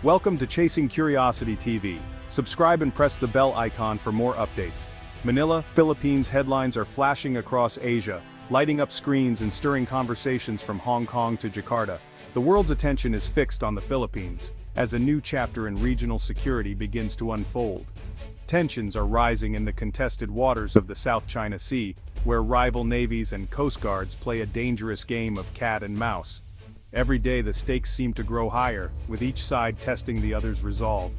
Welcome to Chasing Curiosity TV. Subscribe and press the bell icon for more updates. Manila, Philippines headlines are flashing across Asia, lighting up screens and stirring conversations from Hong Kong to Jakarta. The world's attention is fixed on the Philippines, as a new chapter in regional security begins to unfold. Tensions are rising in the contested waters of the South China Sea, where rival navies and coast guards play a dangerous game of cat and mouse. Every day the stakes seem to grow higher, with each side testing the other's resolve.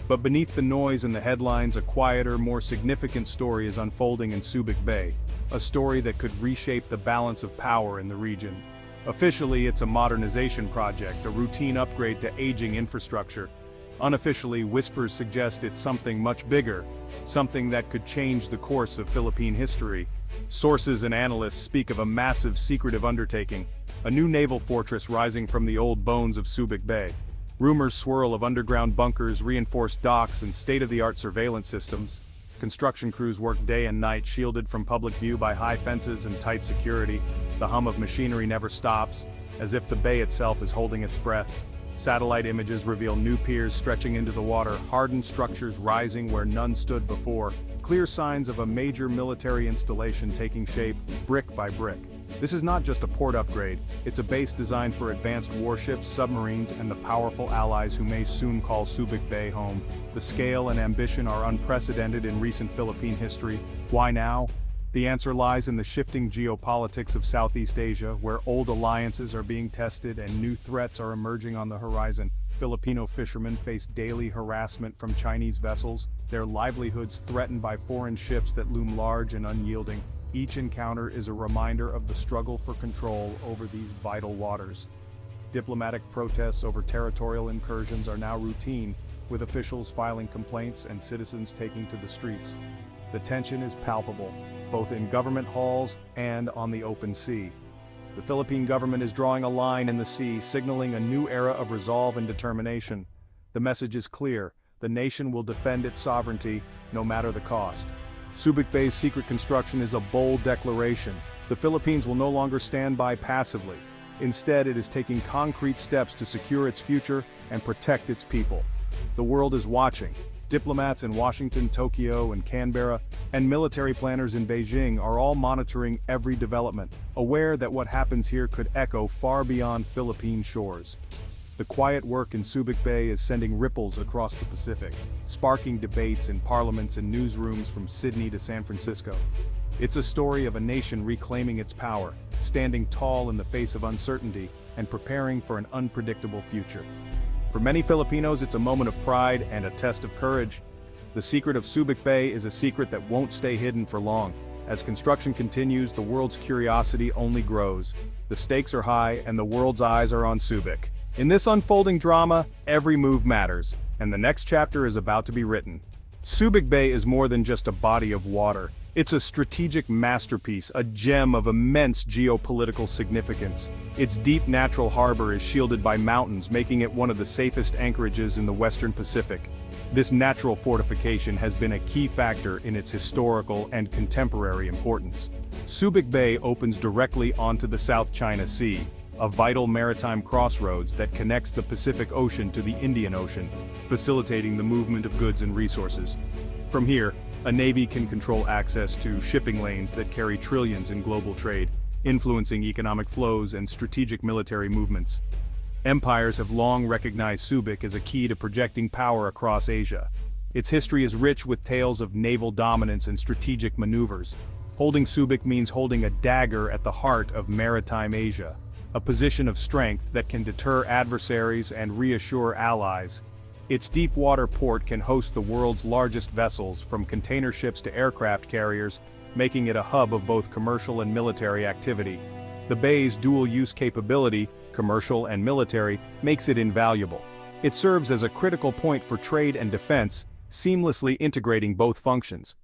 But beneath the noise and the headlines, a quieter, more significant story is unfolding in Subic Bay, a story that could reshape the balance of power in the region. Officially, it's a modernization project, a routine upgrade to aging infrastructure. Unofficially, whispers suggest it's something much bigger, something that could change the course of Philippine history. Sources and analysts speak of a massive secretive undertaking, a new naval fortress rising from the old bones of Subic Bay. Rumors swirl of underground bunkers, reinforced docks, and state-of-the-art surveillance systems. Construction crews work day and night, shielded from public view by high fences and tight security. The hum of machinery never stops, as if the bay itself is holding its breath. Satellite images reveal new piers stretching into the water, hardened structures rising where none stood before, clear signs of a major military installation taking shape, brick by brick. This is not just a port upgrade, it's a base designed for advanced warships, submarines, and the powerful allies who may soon call Subic Bay home. The scale and ambition are unprecedented in recent Philippine history. Why now? The answer lies in the shifting geopolitics of Southeast Asia, where old alliances are being tested and new threats are emerging on the horizon. Filipino fishermen face daily harassment from Chinese vessels, their livelihoods threatened by foreign ships that loom large and unyielding. Each encounter is a reminder of the struggle for control over these vital waters. Diplomatic protests over territorial incursions are now routine, with officials filing complaints and citizens taking to the streets. The tension is palpable, both in government halls and on the open sea. The Philippine government is drawing a line in the sea, signaling a new era of resolve and determination. The message is clear: the nation will defend its sovereignty, no matter the cost. Subic Bay's secret construction is a bold declaration. The Philippines will no longer stand by passively. Instead, it is taking concrete steps to secure its future and protect its people. The world is watching. Diplomats in Washington, Tokyo, and Canberra, and military planners in Beijing are all monitoring every development, aware that what happens here could echo far beyond Philippine shores. The quiet work in Subic Bay is sending ripples across the Pacific, sparking debates in parliaments and newsrooms from Sydney to San Francisco. It's a story of a nation reclaiming its power, standing tall in the face of uncertainty, and preparing for an unpredictable future. For many Filipinos, it's a moment of pride and a test of courage. The secret of Subic Bay is a secret that won't stay hidden for long. As construction continues, the world's curiosity only grows. The stakes are high, and the world's eyes are on Subic. In this unfolding drama, every move matters, and the next chapter is about to be written. Subic Bay is more than just a body of water. It's a strategic masterpiece, a gem of immense geopolitical significance. Its deep natural harbor is shielded by mountains, making it one of the safest anchorages in the Western Pacific. This natural fortification has been a key factor in its historical and contemporary importance. Subic Bay opens directly onto the South China Sea, a vital maritime crossroads that connects the Pacific Ocean to the Indian Ocean, facilitating the movement of goods and resources. From here, a navy can control access to shipping lanes that carry trillions in global trade, influencing economic flows and strategic military movements. Empires have long recognized Subic as a key to projecting power across Asia. Its history is rich with tales of naval dominance and strategic maneuvers. Holding Subic means holding a dagger at the heart of maritime Asia, a position of strength that can deter adversaries and reassure allies. Its deep-water port can host the world's largest vessels, from container ships to aircraft carriers, making it a hub of both commercial and military activity. The bay's dual-use capability, commercial and military, makes it invaluable. It serves as a critical point for trade and defense, seamlessly integrating both functions.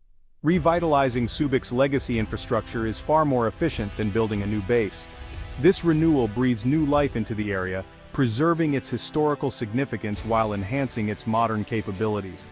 Revitalizing Subic's legacy infrastructure is far more efficient than building a new base. This renewal breathes new life into the area, preserving its historical significance while enhancing its modern capabilities.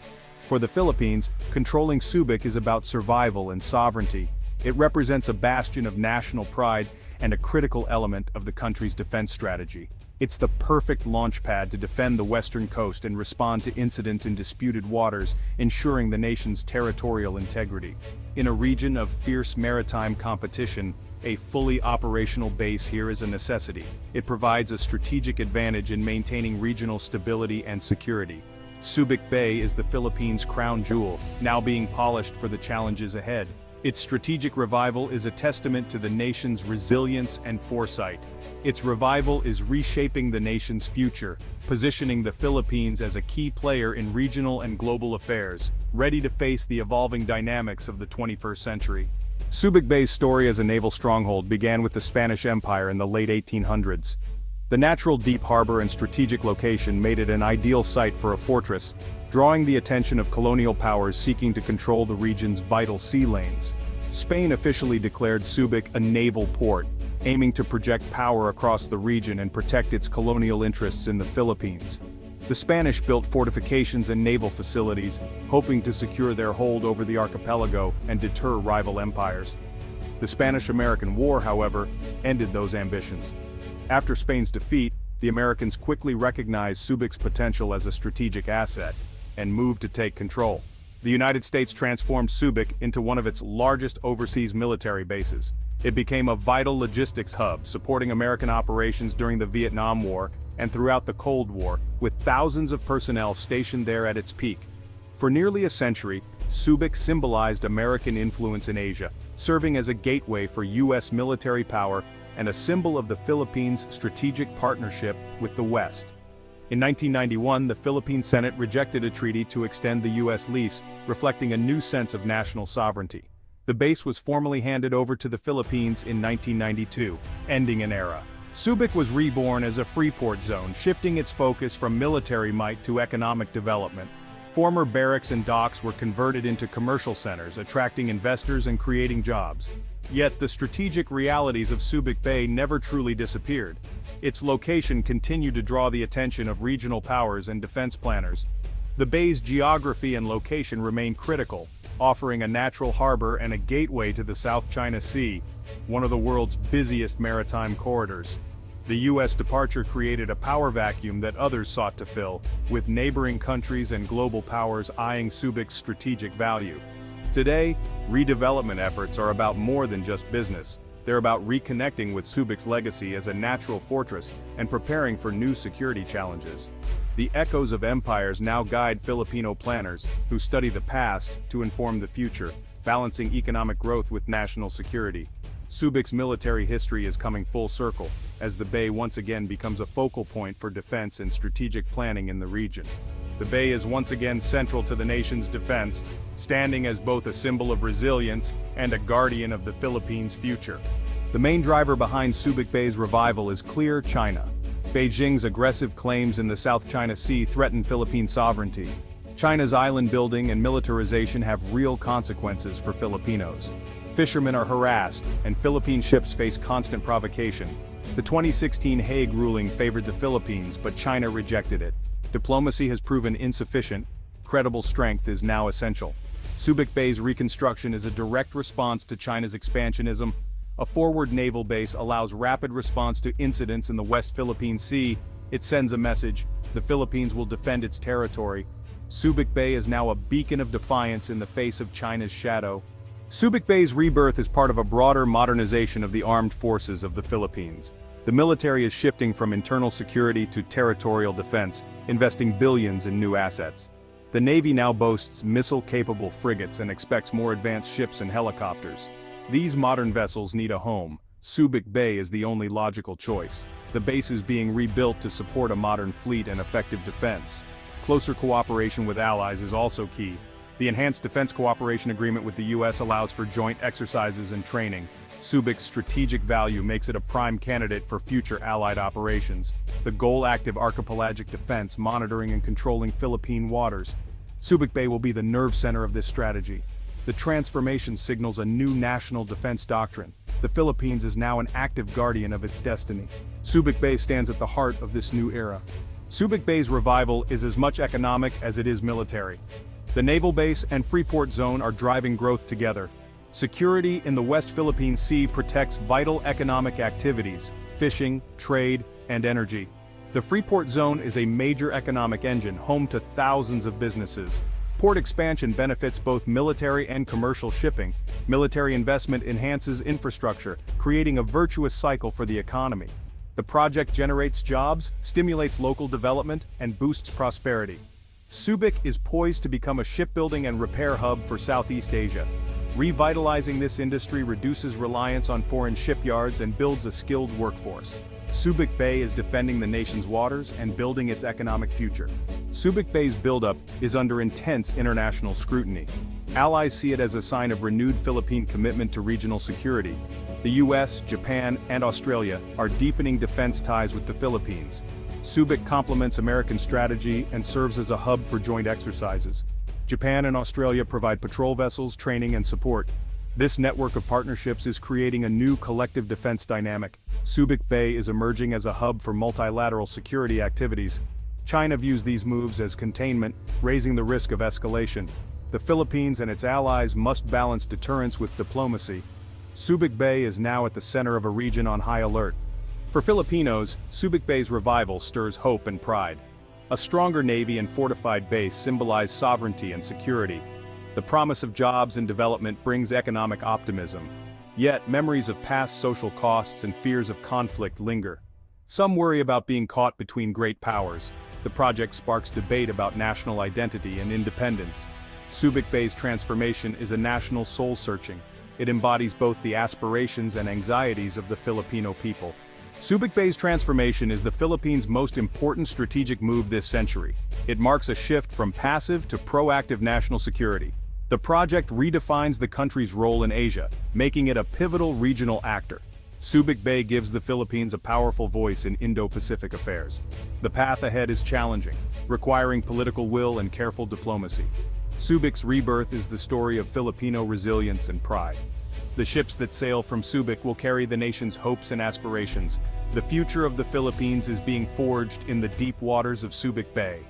For the Philippines, controlling Subic is about survival and sovereignty. It represents a bastion of national pride and a critical element of the country's defense strategy. It's the perfect launchpad to defend the western coast and respond to incidents in disputed waters, ensuring the nation's territorial integrity. In a region of fierce maritime competition, a fully operational base here is a necessity. It provides a strategic advantage in maintaining regional stability and security. Subic Bay is the Philippines' crown jewel, now being polished for the challenges ahead. Its strategic revival is a testament to the nation's resilience and foresight. Its revival is reshaping the nation's future, positioning the Philippines as a key player in regional and global affairs, ready to face the evolving dynamics of the 21st century. Subic Bay's story as a naval stronghold began with the Spanish Empire in the late 1800s. The natural deep harbor and strategic location made it an ideal site for a fortress, drawing the attention of colonial powers seeking to control the region's vital sea lanes. Spain officially declared Subic a naval port, aiming to project power across the region and protect its colonial interests in the Philippines. The Spanish built fortifications and naval facilities, hoping to secure their hold over the archipelago and deter rival empires. The Spanish-American War, however, ended those ambitions. After Spain's defeat, the Americans quickly recognized Subic's potential as a strategic asset and moved to take control. The United States transformed Subic into one of its largest overseas military bases. It became a vital logistics hub, supporting American operations during the Vietnam War and throughout the Cold War, with thousands of personnel stationed there at its peak. For nearly a century, Subic symbolized American influence in Asia, serving as a gateway for U.S. military power and a symbol of the Philippines' strategic partnership with the West. In 1991, the Philippine Senate rejected a treaty to extend the U.S. lease, reflecting a new sense of national sovereignty. The base was formally handed over to the Philippines in 1992, ending an era. Subic was reborn as a free port zone, shifting its focus from military might to economic development. Former barracks and docks were converted into commercial centers, attracting investors and creating jobs. Yet the strategic realities of Subic Bay never truly disappeared. Its location continued to draw the attention of regional powers and defense planners. The bay's geography and location remain critical, offering a natural harbor and a gateway to the South China Sea, one of the world's busiest maritime corridors. The U.S. departure created a power vacuum that others sought to fill, with neighboring countries and global powers eyeing Subic's strategic value. Today, redevelopment efforts are about more than just business. They're about reconnecting with Subic's legacy as a natural fortress and preparing for new security challenges. The echoes of empires now guide Filipino planners, who study the past to inform the future, balancing economic growth with national security. Subic's military history is coming full circle, as the bay once again becomes a focal point for defense and strategic planning in the region. The bay is once again central to the nation's defense, standing as both a symbol of resilience and a guardian of the Philippines' future. The main driver behind Subic Bay's revival is clear: China. Beijing's aggressive claims in the South China Sea threaten Philippine sovereignty. China's island building and militarization have real consequences for Filipinos. Fishermen are harassed, and Philippine ships face constant provocation. The 2016 Hague ruling favored the Philippines, but China rejected it. Diplomacy has proven insufficient. Credible strength is now essential. Subic Bay's reconstruction is a direct response to China's expansionism. A forward naval base allows rapid response to incidents in the West Philippine Sea. It sends a message: the Philippines will defend its territory. Subic Bay is now a beacon of defiance in the face of China's shadow. Subic Bay's rebirth is part of a broader modernization of the armed forces of the Philippines. The military is shifting from internal security to territorial defense, investing billions in new assets. The Navy now boasts missile-capable frigates and expects more advanced ships and helicopters. These modern vessels need a home. Subic Bay is the only logical choice. The base is being rebuilt to support a modern fleet and effective defense. Closer cooperation with allies is also key. The Enhanced Defense Cooperation Agreement with the U.S. allows for joint exercises and training. Subic's strategic value makes it a prime candidate for future allied operations. The goal: active archipelagic defense, monitoring and controlling Philippine waters. Subic Bay will be the nerve center of this strategy. The transformation signals a new national defense doctrine. The Philippines is now an active guardian of its destiny. Subic Bay stands at the heart of this new era. Subic Bay's revival is as much economic as it is military. The naval base and Freeport Zone are driving growth together. Security in the West Philippine Sea protects vital economic activities: fishing, trade, and energy. The Freeport Zone is a major economic engine, home to thousands of businesses. Port expansion benefits both military and commercial shipping. Military investment enhances infrastructure, creating a virtuous cycle for the economy. The project generates jobs, stimulates local development, and boosts prosperity. Subic is poised to become a shipbuilding and repair hub for Southeast Asia. Revitalizing this industry reduces reliance on foreign shipyards and builds a skilled workforce. Subic Bay is defending the nation's waters and building its economic future. Subic Bay's buildup is under intense international scrutiny. Allies see it as a sign of renewed Philippine commitment to regional security. The U.S., Japan, and Australia are deepening defense ties with the Philippines. Subic complements American strategy and serves as a hub for joint exercises. Japan and Australia provide patrol vessels, training, and support. This network of partnerships is creating a new collective defense dynamic. Subic Bay is emerging as a hub for multilateral security activities. China views these moves as containment, raising the risk of escalation. The Philippines and its allies must balance deterrence with diplomacy. Subic Bay is now at the center of a region on high alert. For Filipinos, Subic Bay's revival stirs hope and pride. A stronger navy and fortified base symbolize sovereignty and security. The promise of jobs and development brings economic optimism. Yet, memories of past social costs and fears of conflict linger. Some worry about being caught between great powers. The project sparks debate about national identity and independence. Subic Bay's transformation is a national soul-searching. It embodies both the aspirations and anxieties of the Filipino people. Subic Bay's transformation is the Philippines' most important strategic move this century. It marks a shift from passive to proactive national security. The project redefines the country's role in Asia, making it a pivotal regional actor. Subic Bay gives the Philippines a powerful voice in Indo-Pacific affairs. The path ahead is challenging, requiring political will and careful diplomacy. Subic's rebirth is the story of Filipino resilience and pride. The ships that sail from Subic will carry the nation's hopes and aspirations. The future of the Philippines is being forged in the deep waters of Subic Bay.